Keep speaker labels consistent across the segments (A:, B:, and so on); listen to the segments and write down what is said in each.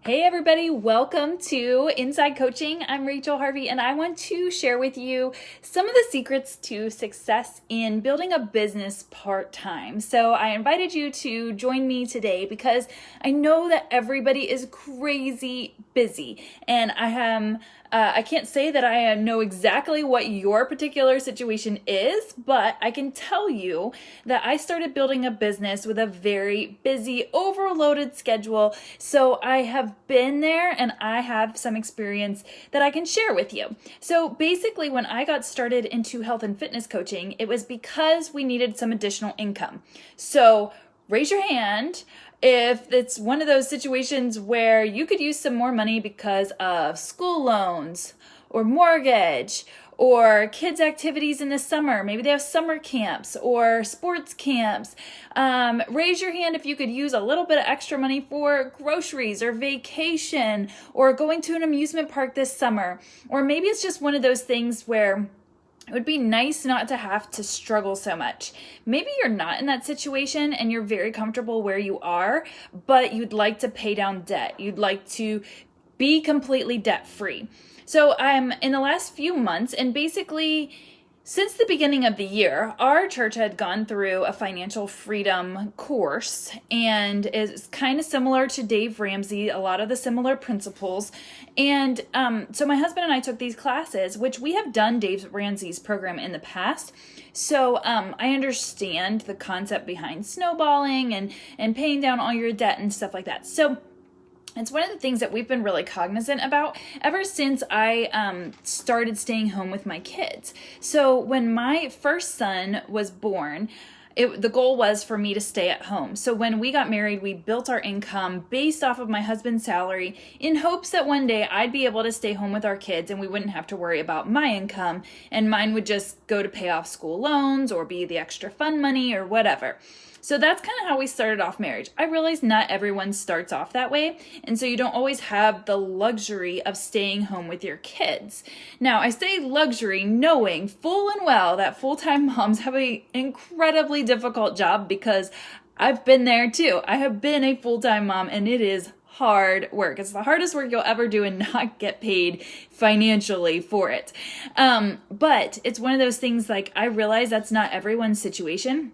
A: Hey everybody, welcome to Inside Coaching. I'm Rachel Harvey and I want to share with you some of the secrets to success in building a business part-time. So I invited you to join me today because I know that everybody is crazy busy and I can't say that I know exactly what your particular situation is, but I can tell you that I started building a business with a very busy, overloaded schedule. So I have been there and I have some experience that I can share with you. So basically, when I got started into health and fitness coaching, it was because we needed some additional income. So raise your hand if it's one of those situations where you could use some more money because of school loans or mortgage or kids' activities in the summer. Maybe they have summer camps or sports camps. Raise your hand if you could use a little bit of extra money for groceries or vacation or going to an amusement park this summer. Or maybe it's just one of those things where it would be nice not to have to struggle so much. Maybe you're not in that situation and you're very comfortable where you are, but you'd like to pay down debt. You'd like to be completely debt-free. So I'm in the last few months, and basically since the beginning of the year, our church had gone through a financial freedom course and is kind of similar to Dave Ramsey, a lot of the similar principles. And so my husband and I took these classes, which we have done Dave Ramsey's program in the past. So I understand the concept behind snowballing and paying down all your debt and stuff like that. So it's one of the things that we've been really cognizant about ever since I started staying home with my kids. So when my first son was born, the goal was for me to stay at home. So when we got married, we built our income based off of my husband's salary in hopes that one day I'd be able to stay home with our kids and we wouldn't have to worry about my income and mine would just go to pay off school loans or be the extra fun money or whatever. So that's kind of how we started off marriage. I realize not everyone starts off that way, and so you don't always have the luxury of staying home with your kids. Now, I say luxury knowing full and well that full-time moms have an incredibly difficult job because I've been there too. I have been a full-time mom, and it is hard work. It's the hardest work you'll ever do and not get paid financially for it. But it's one of those things like I realize that's not everyone's situation.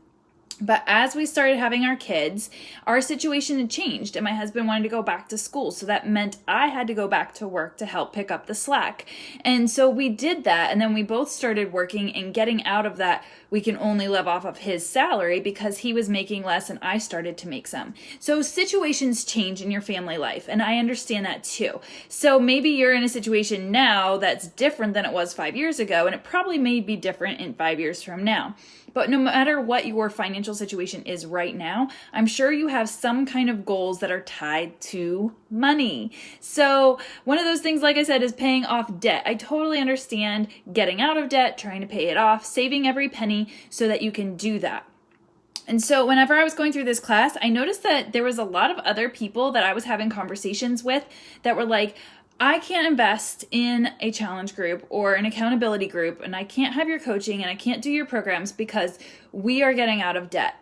A: But as we started having our kids, our situation had changed and my husband wanted to go back to school. So that meant I had to go back to work to help pick up the slack. And so we did that. And then we both started working and getting out of that. We can only live off of his salary because he was making less and I started to make some. So situations change in your family life. And I understand that too. So maybe you're in a situation now that's different than it was 5 years ago. And it probably may be different in 5 years from now. But no matter what your financial situation is right now, I'm sure you have some kind of goals that are tied to money. So one of those things, like I said, is paying off debt. I totally understand getting out of debt, trying to pay it off, saving every penny so that you can do that. And so whenever I was going through this class, I noticed that there was a lot of other people that I was having conversations with that were like, I can't invest in a challenge group or an accountability group, and I can't have your coaching and I can't do your programs because we are getting out of debt.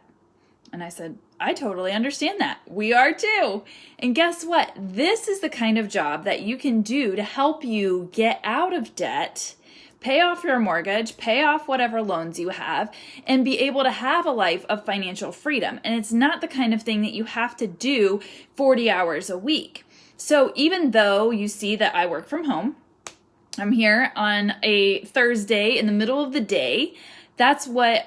A: And I said, I totally understand that. We are too. And guess what? This is the kind of job that you can do to help you get out of debt, pay off your mortgage, pay off whatever loans you have, and be able to have a life of financial freedom. And it's not the kind of thing that you have to do 40 hours a week. So even though you see that I work from home, I'm here on a Thursday in the middle of the day. That's what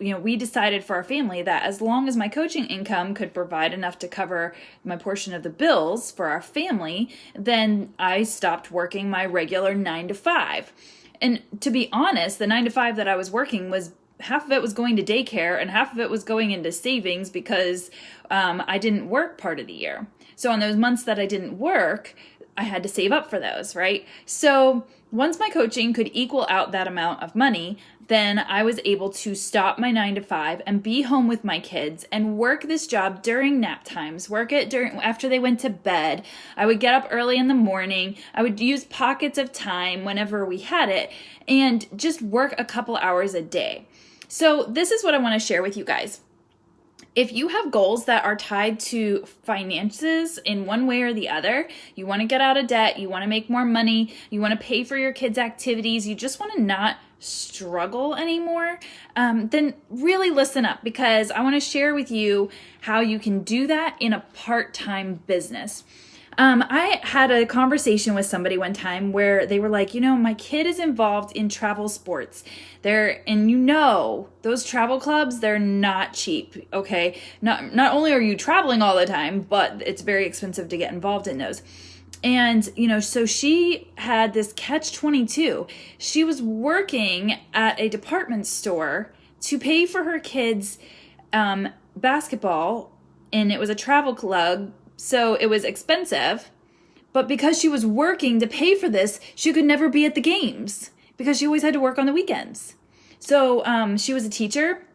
A: we decided for our family, that as long as my coaching income could provide enough to cover my portion of the bills for our family, then I stopped working my regular 9 to 5. And to be honest, the 9 to 5 that I was working was half of it was going to daycare and half of it was going into savings because I didn't work part of the year. So on those months that I didn't work, I had to save up for those, right? So once my coaching could equal out that amount of money, then I was able to stop my 9 to 5 and be home with my kids and work this job during nap times, work it after they went to bed. I would get up early in the morning. I would use pockets of time whenever we had it and just work a couple hours a day. So this is what I want to share with you guys. If you have goals that are tied to finances in one way or the other, you want to get out of debt, you want to make more money, you want to pay for your kids' activities, you just want to not struggle anymore, then really listen up, because I want to share with you how you can do that in a part-time business. I had a conversation with somebody one time where they were like, my kid is involved in travel sports. And those travel clubs, they're not cheap, okay? Not only are you traveling all the time, but it's very expensive to get involved in those. And, so she had this catch-22. She was working at a department store to pay for her kids' basketball, and it was a travel club. So it was expensive, but because she was working to pay for this, she could never be at the games because she always had to work on the weekends. So she was a teacher,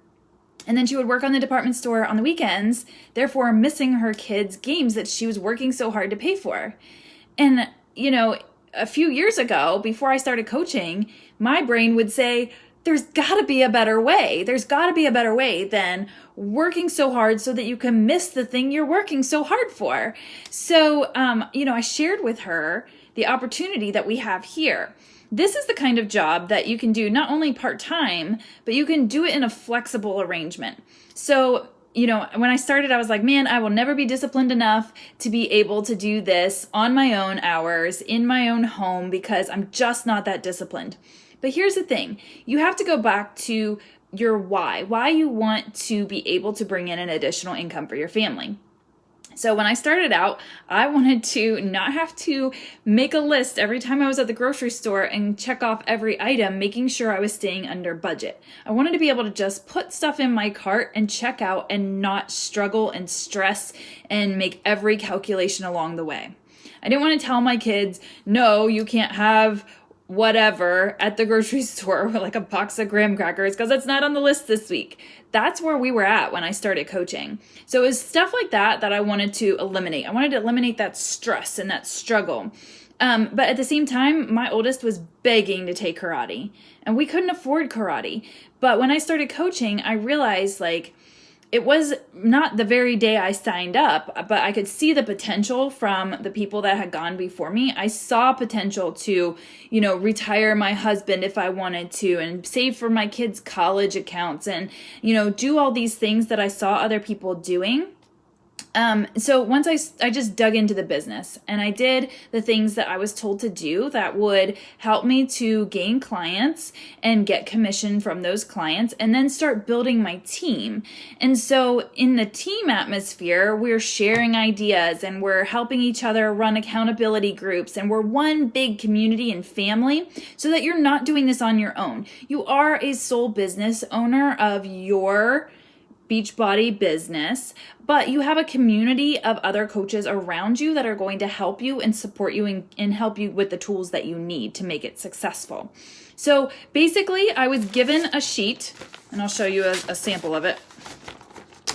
A: and then she would work on the department store on the weekends, therefore missing her kids' games that she was working so hard to pay for. And, a few years ago, before I started coaching, my brain would say, there's got to be a better way. There's got to be a better way than working so hard so that you can miss the thing you're working so hard for. So, I shared with her the opportunity that we have here. This is the kind of job that you can do not only part-time, but you can do it in a flexible arrangement. So, when I started, I was like, man, I will never be disciplined enough to be able to do this on my own hours, in my own home, because I'm just not that disciplined. But here's the thing. You have to go back to your why you want to be able to bring in an additional income for your family. So when I started out, I wanted to not have to make a list every time I was at the grocery store and check off every item, making sure I was staying under budget. I wanted to be able to just put stuff in my cart and check out and not struggle and stress and make every calculation along the way. I didn't want to tell my kids, no, you can't have whatever at the grocery store, like a box of graham crackers, because it's not on the list this week. That's where we were at when I started coaching. So it was stuff like that I wanted to eliminate. I wanted to eliminate that stress and that struggle. But at the same time, my oldest was begging to take karate, and we couldn't afford karate. But when I started coaching, I realized it was not the very day I signed up, but I could see the potential from the people that had gone before me. I saw potential to, retire my husband if I wanted to, and save for my kids' college accounts, and, do all these things that I saw other people doing. So once I just dug into the business, and I did the things that I was told to do that would help me to gain clients and get commission from those clients, and then start building my team. And so in the team atmosphere, we're sharing ideas, and we're helping each other run accountability groups, and we're one big community and family, so that you're not doing this on your own. You are a sole business owner of your Beachbody business, but you have a community of other coaches around you that are going to help you and support you and help you with the tools that you need to make it successful. So basically, I was given a sheet, and I'll show you a sample of it.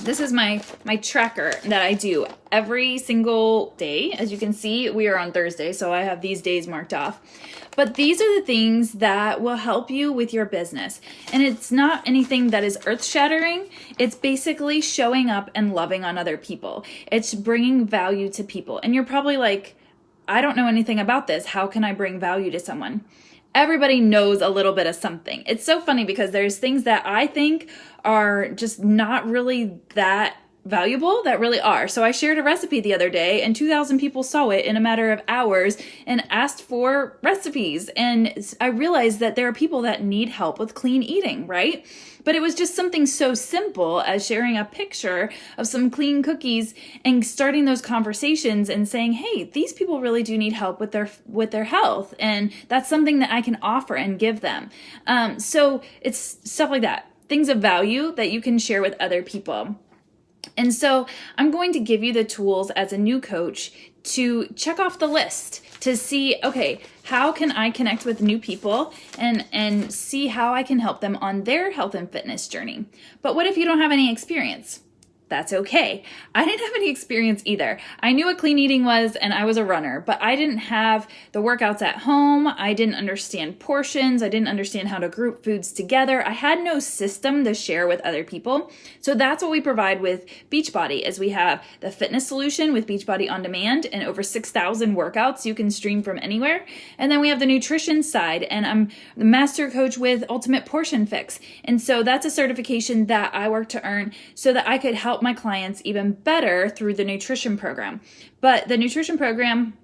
A: This is my tracker that I do every single day. As you can see, we are on Thursday, so I have these days marked off. But these are the things that will help you with your business. And it's not anything that is earth-shattering. It's basically showing up and loving on other people. It's bringing value to people. And you're probably like, I don't know anything about this. How can I bring value to someone? Everybody knows a little bit of something. It's so funny because there's things that I think are just not really that valuable that really are. So I shared a recipe the other day, and 2,000 people saw it in a matter of hours and asked for recipes. And I realized that there are people that need help with clean eating, right? But it was just something so simple as sharing a picture of some clean cookies and starting those conversations and saying, hey, these people really do need help with their health. And that's something that I can offer and give them. So it's stuff like that, things of value that you can share with other people. And so I'm going to give you the tools as a new coach to check off the list to see, okay, how can I connect with new people and see how I can help them on their health and fitness journey? But what if you don't have any experience? That's okay. I didn't have any experience either. I knew what clean eating was and I was a runner, but I didn't have the workouts at home. I didn't understand portions. I didn't understand how to group foods together. I had no system to share with other people. So that's what we provide with Beachbody, is we have the fitness solution with Beachbody On Demand and over 6,000 workouts you can stream from anywhere. And then we have the nutrition side, and I'm the master coach with Ultimate Portion Fix. And so that's a certification that I work to earn so that I could help my clients even better through the nutrition program. But the nutrition program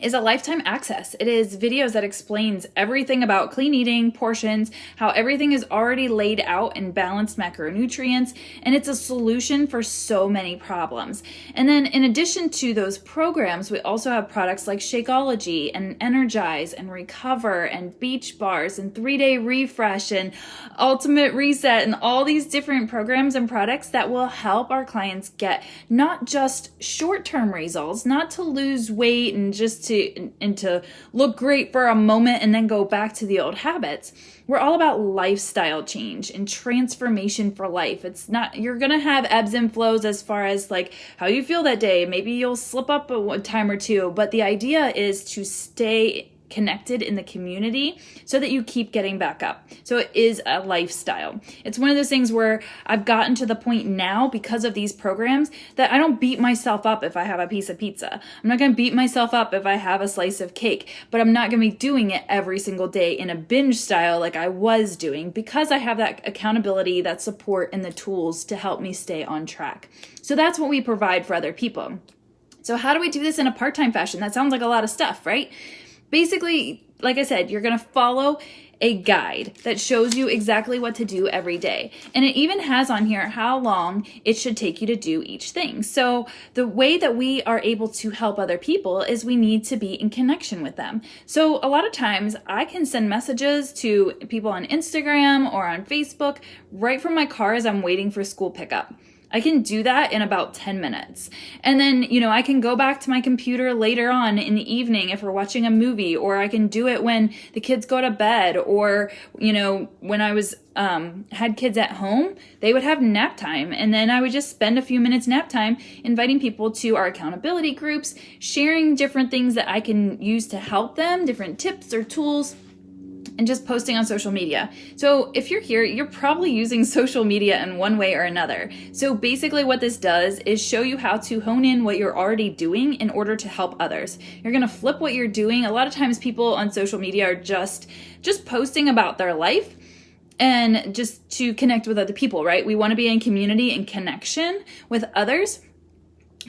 A: is a lifetime access. It is videos that explains everything about clean eating, portions, how everything is already laid out in balanced macronutrients, and it's a solution for so many problems. And then in addition to those programs, we also have products like Shakeology and Energize and Recover and Beach Bars and 3-Day Refresh and Ultimate Reset and all these different programs and products that will help our clients get not just short-term results, not to lose weight and just to look great for a moment and then go back to the old habits. We're all about lifestyle change and transformation for life. It's not, you're going to have ebbs and flows as far as like how you feel that day. Maybe you'll slip up a time or two, but the idea is to stay connected in the community so that you keep getting back up. So it is a lifestyle. It's one of those things where I've gotten to the point now because of these programs that I don't beat myself up if I have a piece of pizza. I'm not going to beat myself up if I have a slice of cake, but I'm not going to be doing it every single day in a binge style like I was doing, because I have that accountability, that support, and the tools to help me stay on track. So that's what we provide for other people. So how do we do this in a part-time fashion? That sounds like a lot of stuff, right? Basically, like I said, you're going to follow a guide that shows you exactly what to do every day. And it even has on here how long it should take you to do each thing. So the way that we are able to help other people is we need to be in connection with them. So a lot of times I can send messages to people on Instagram or on Facebook right from my car as I'm waiting for school pickup. I can do that in about 10 minutes. And then, I can go back to my computer later on in the evening if we're watching a movie, or I can do it when the kids go to bed, or, when I was, had kids at home, they would have nap time. And then I would just spend a few minutes nap time inviting people to our accountability groups, sharing different things that I can use to help them, different tips or tools, and just posting on social media. So if you're here, you're probably using social media in one way or another. So basically what this does is show you how to hone in what you're already doing in order to help others. You're gonna flip what you're doing. A lot of times people on social media are just posting about their life and just to connect with other people, right? We wanna be in community and connection with others.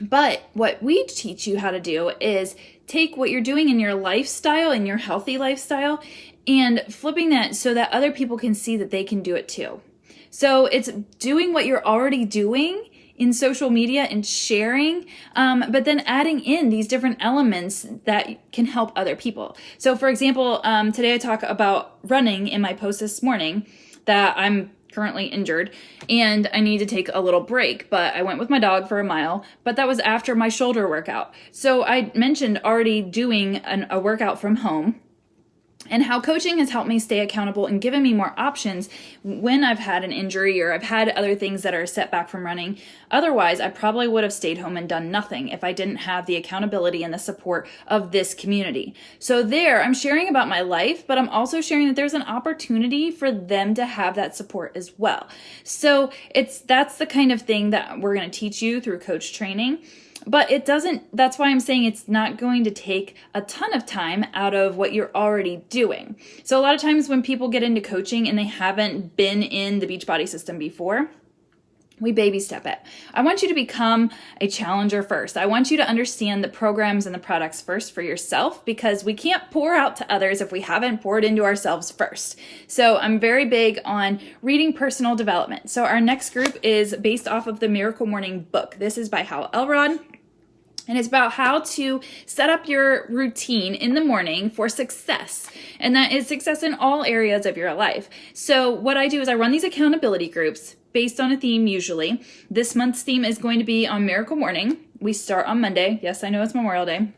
A: But what we teach you how to do is take what you're doing in your lifestyle, in your healthy lifestyle, and flipping that so that other people can see that they can do it too. So it's doing what you're already doing in social media and sharing, but then adding in these different elements that can help other people. So for example, today I talk about running in my post this morning, that I'm currently injured and I need to take a little break, but I went with my dog for a mile, but that was after my shoulder workout. So I mentioned already doing a workout from home, and how coaching has helped me stay accountable and given me more options when I've had an injury or I've had other things that are a setback from running. Otherwise, I probably would have stayed home and done nothing if I didn't have the accountability and the support of this community. So there, I'm sharing about my life, but I'm also sharing that there's an opportunity for them to have that support as well. So that's the kind of thing that we're going to teach you through coach training. But that's why I'm saying it's not going to take a ton of time out of what you're already doing. So a lot of times when people get into coaching and they haven't been in the Beachbody system before, we baby step it. I want you to become a challenger first. I want you to understand the programs and the products first for yourself, because we can't pour out to others if we haven't poured into ourselves first. So I'm very big on reading personal development. So our next group is based off of the Miracle Morning book. This is by Hal Elrod. And it's about how to set up your routine in the morning for success. And that is success in all areas of your life. So what I do is I run these accountability groups based on a theme usually. This month's theme is going to be on Miracle Morning. We start on Monday. Yes, I know it's Memorial Day.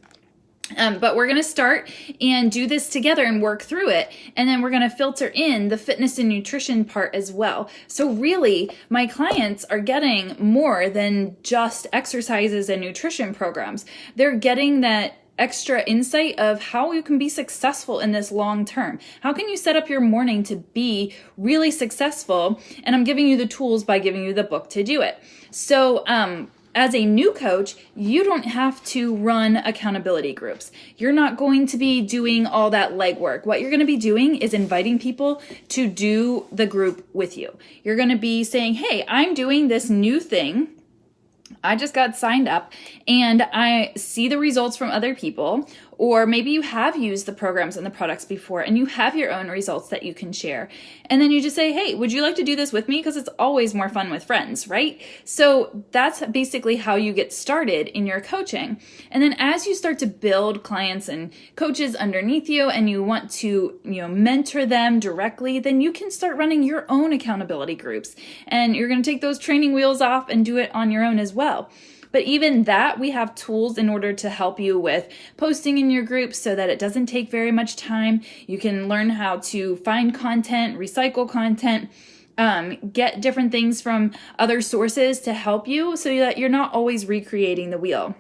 A: But we're going to start and do this together and work through it. And then we're going to filter in the fitness and nutrition part as well. So really, my clients are getting more than just exercises and nutrition programs. They're getting that extra insight of how you can be successful in this long term. How can you set up your morning to be really successful? And I'm giving you the tools by giving you the book to do it. So, as a new coach, you don't have to run accountability groups. You're not going to be doing all that legwork. What you're going to be doing is inviting people to do the group with you. You're going to be saying, hey, I'm doing this new thing. I just got signed up and I see the results from other people, or maybe you have used the programs and the products before and you have your own results that you can share. And then you just say, hey, would you like to do this with me? Because it's always more fun with friends, right? So that's basically how you get started in your coaching. And then as you start to build clients and coaches underneath you and you want to, mentor them directly, then you can start running your own accountability groups. And you're going to take those training wheels off and do it on your own as well. But even that, we have tools in order to help you with posting in your groups so that it doesn't take very much time. You can learn how to find content, recycle content, get different things from other sources to help you so that you're not always recreating the wheel.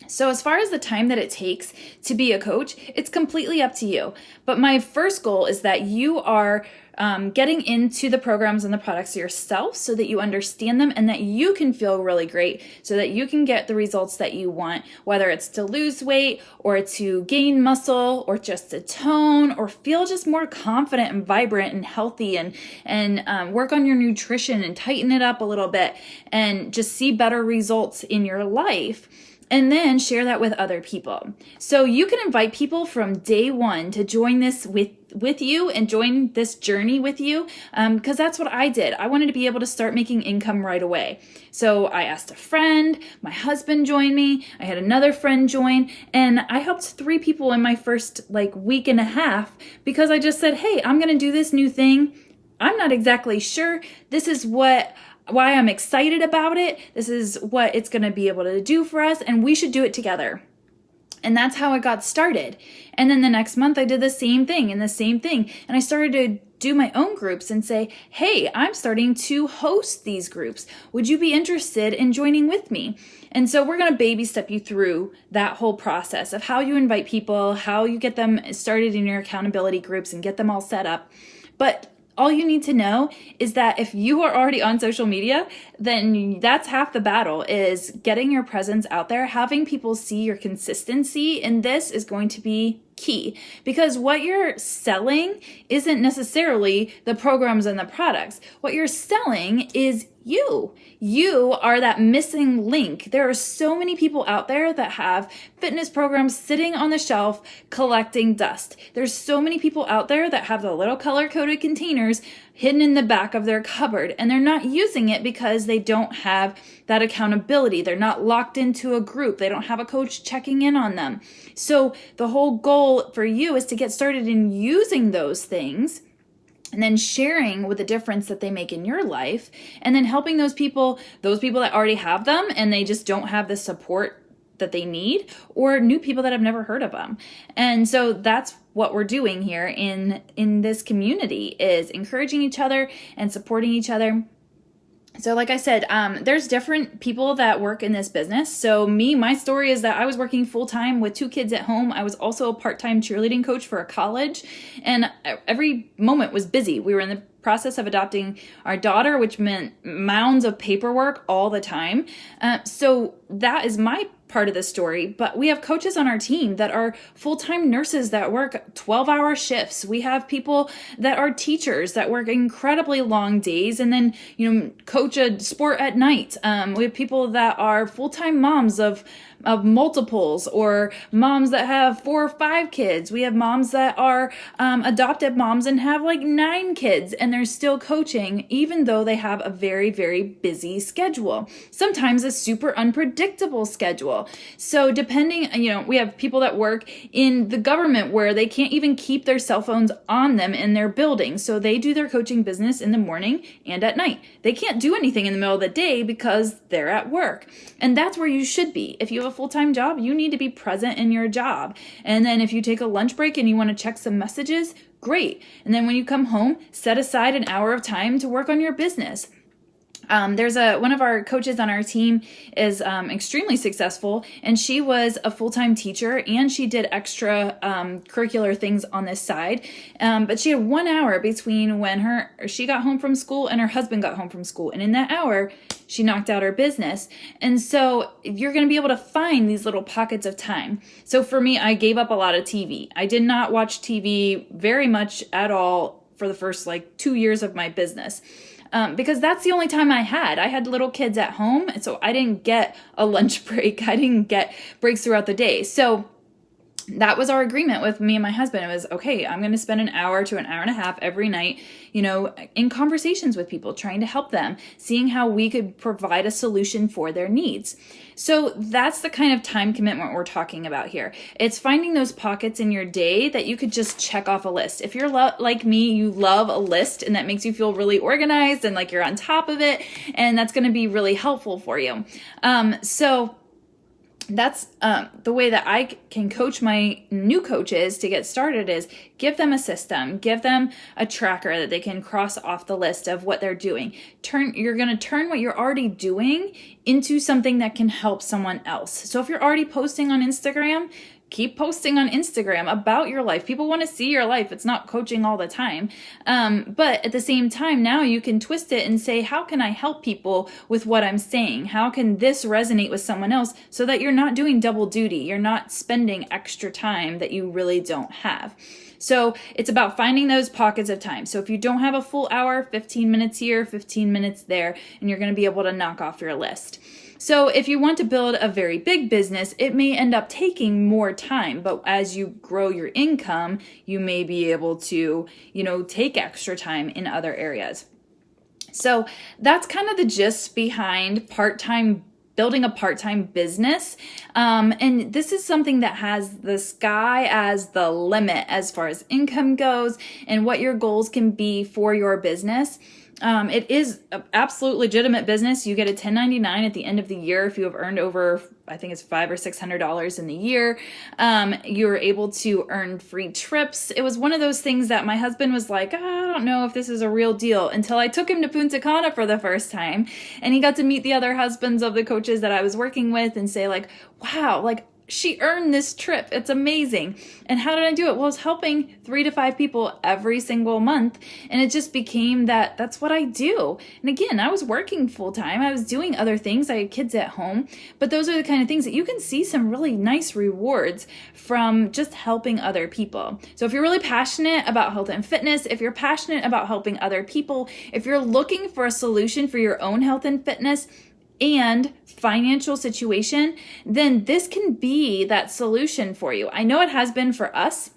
A: So as far as the time that it takes to be a coach, it's completely up to you. But my first goal is that you are getting into the programs and the products yourself so that you understand them and that you can feel really great so that you can get the results that you want, whether it's to lose weight or to gain muscle or just to tone or feel just more confident and vibrant and healthy and work on your nutrition and tighten it up a little bit and just see better results in your life. And then share that with other people. So you can invite people from day one to join this with you and join this journey with you, because that's what I did. I wanted to be able to start making income right away. So I asked a friend, my husband joined me, I had another friend join, and I helped 3 people in my first week and a half because I just said, hey, I'm going to do this new thing. I'm not exactly sure. This is why I'm excited about it. This is what it's going to be able to do for us, and we should do it together. And that's how it got started. And then the next month I did the same thing and the same thing. And I started to do my own groups and say, hey, I'm starting to host these groups. Would you be interested in joining with me? And so we're going to baby step you through that whole process of how you invite people, how you get them started in your accountability groups and get them all set up. But all you need to know is that if you are already on social media, then that's half the battle, is getting your presence out there, having people see your consistency, and this is going to be key, because what you're selling isn't necessarily the programs and the products. What you're selling is you. You are that missing link. There are so many people out there that have fitness programs sitting on the shelf collecting dust. There's so many people out there that have the little color-coded containers hidden in the back of their cupboard, and they're not using it because they don't have that accountability. They're not locked into a group. They don't have a coach checking in on them. So the whole goal for you is to get started in using those things and then sharing with the difference that they make in your life, and then helping those people that already have them and they just don't have the support that they need, or new people that have never heard of them. And so that's what we're doing here in this community, is encouraging each other and supporting each other. So like I said, there's different people that work in this business. So my story is that I was working full-time with 2 kids at home. I was also a part-time cheerleading coach for a college, and every moment was busy. We were in the process of adopting our daughter, which meant mounds of paperwork all the time. So that is my part of the story. But we have coaches on our team that are full-time nurses that work 12-hour shifts. We have people that are teachers that work incredibly long days and then, coach a sport at night. We have people that are full-time moms of multiples, or moms that have 4 or 5 kids. We have moms that are adopted moms and have 9 kids, and they're still coaching even though they have a very, very busy schedule. Sometimes a super unpredictable schedule. schedule. So depending, we have people that work in the government where they can't even keep their cell phones on them in their building. So they do their coaching business in the morning and at night. They can't do anything in the middle of the day because they're at work. And that's where you should be. If you have a full-time job, you need to be present in your job. And then if you take a lunch break and you want to check some messages, great. And then when you come home, set aside an hour of time to work on your business. There's one of our coaches on our team is extremely successful, and she was a full-time teacher and she did extra curricular things on this side. But she had 1 hour between when she got home from school and her husband got home from school. And in that hour, she knocked out her business. And so you're going to be able to find these little pockets of time. So for me, I gave up a lot of TV. I did not watch TV very much at all for the first 2 years of my business. Because that's the only time I had. I had little kids at home, and so I didn't get a lunch break. I didn't get breaks throughout the day. So that was our agreement with me and my husband. It was, okay, I'm going to spend an hour to an hour and a half every night, in conversations with people, trying to help them, seeing how we could provide a solution for their needs. So that's the kind of time commitment we're talking about here. It's finding those pockets in your day that you could just check off a list. If you're like me, you love a list and that makes you feel really organized and like you're on top of it, and that's going to be really helpful for you. So that's the way that I can coach my new coaches to get started is give them a system, give them a tracker that they can cross off the list of what they're doing. You're going to turn what you're already doing into something that can help someone else. So if you're already posting on Instagram, keep posting on Instagram about your life. People want to see your life. It's not coaching all the time. But at the same time, now you can twist it and say, how can I help people with what I'm saying? How can this resonate with someone else so that you're not doing double duty? You're not spending extra time that you really don't have. So it's about finding those pockets of time. So if you don't have a full hour, 15 minutes here, 15 minutes there, and you're going to be able to knock off your list. So if you want to build a very big business, it may end up taking more time, but as you grow your income, you may be able to, take extra time in other areas. So that's kind of the gist behind building a part-time business. And this is something that has the sky as the limit as far as income goes and what your goals can be for your business. It is an absolute legitimate business. You get a 1099 at the end of the year if you have earned over, I think it's $500 or $600 in the year. You're able to earn free trips. It was one of those things that my husband was like, I don't know if this is a real deal, until I took him to Punta Cana for the first time, and he got to meet the other husbands of the coaches that I was working with and say wow, she earned this trip. It's amazing. And how did I do it? Well, I was helping 3 to 5 people every single month. And it just became that's what I do. And again, I was working full time. I was doing other things. I had kids at home. But those are the kind of things that you can see some really nice rewards from just helping other people. So if you're really passionate about health and fitness, if you're passionate about helping other people, if you're looking for a solution for your own health and fitness and financial situation, then this can be that solution for you. I know it has been for us.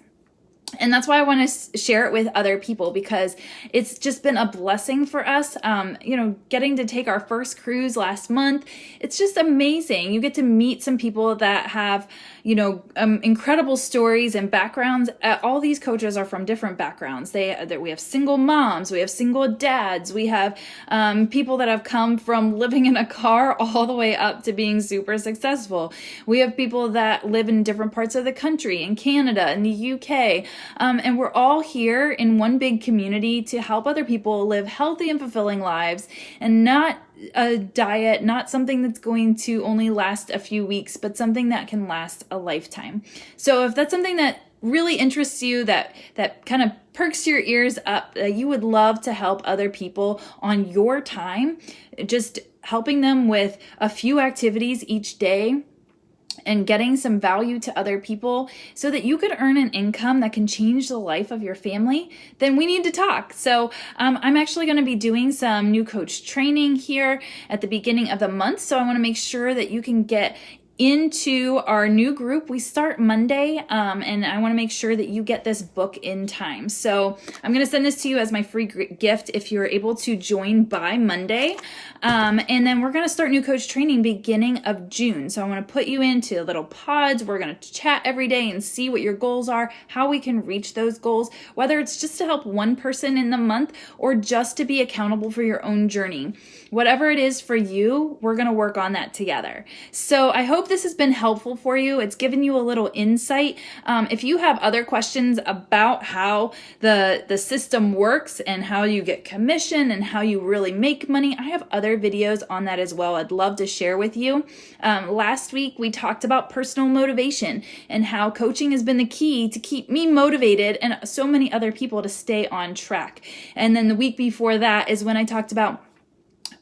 A: And that's why I want to share it with other people, because it's just been a blessing for us. Getting to take our first cruise last month, it's just amazing. You get to meet some people that have, incredible stories and backgrounds. All these coaches are from different backgrounds. We have single moms, we have single dads, we have people that have come from living in a car all the way up to being super successful. We have people that live in different parts of the country, in Canada, in the UK. And we're all here in one big community to help other people live healthy and fulfilling lives, and not a diet, not something that's going to only last a few weeks, but something that can last a lifetime. So if that's something that really interests you, that kind of perks your ears up, that you would love to help other people on your time, just helping them with a few activities each day, and getting some value to other people so that you could earn an income that can change the life of your family, then we need to talk. So I'm actually going to be doing some new coach training here at the beginning of the month. So I want to make sure that you can get into our new group. We start Monday, and I want to make sure that you get this book in time. So I'm going to send this to you as my free gift if you're able to join by Monday. And then we're going to start new coach training beginning of June. So I want to put you into little pods. We're going to chat every day and see what your goals are, how we can reach those goals, whether it's just to help one person in the month or just to be accountable for your own journey. Whatever it is for you, we're going to work on that together. So I hope this has been helpful for you. It's given you a little insight. If you have other questions about how the system works and how you get commission and how you really make money, I have other videos on that as well. I'd love to share with you. Last week, we talked about personal motivation and how coaching has been the key to keep me motivated and so many other people to stay on track. And then the week before that is when I talked about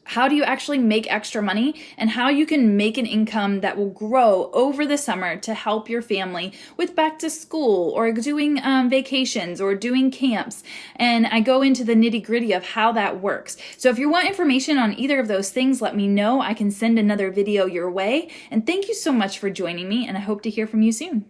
A: how do you actually make extra money and how you can make an income that will grow over the summer to help your family with back to school or doing vacations or doing camps. And I go into the nitty-gritty of how that works. So if you want information on either of those things, let me know. I can send another video your way. And thank you so much for joining me, and I hope to hear from you soon.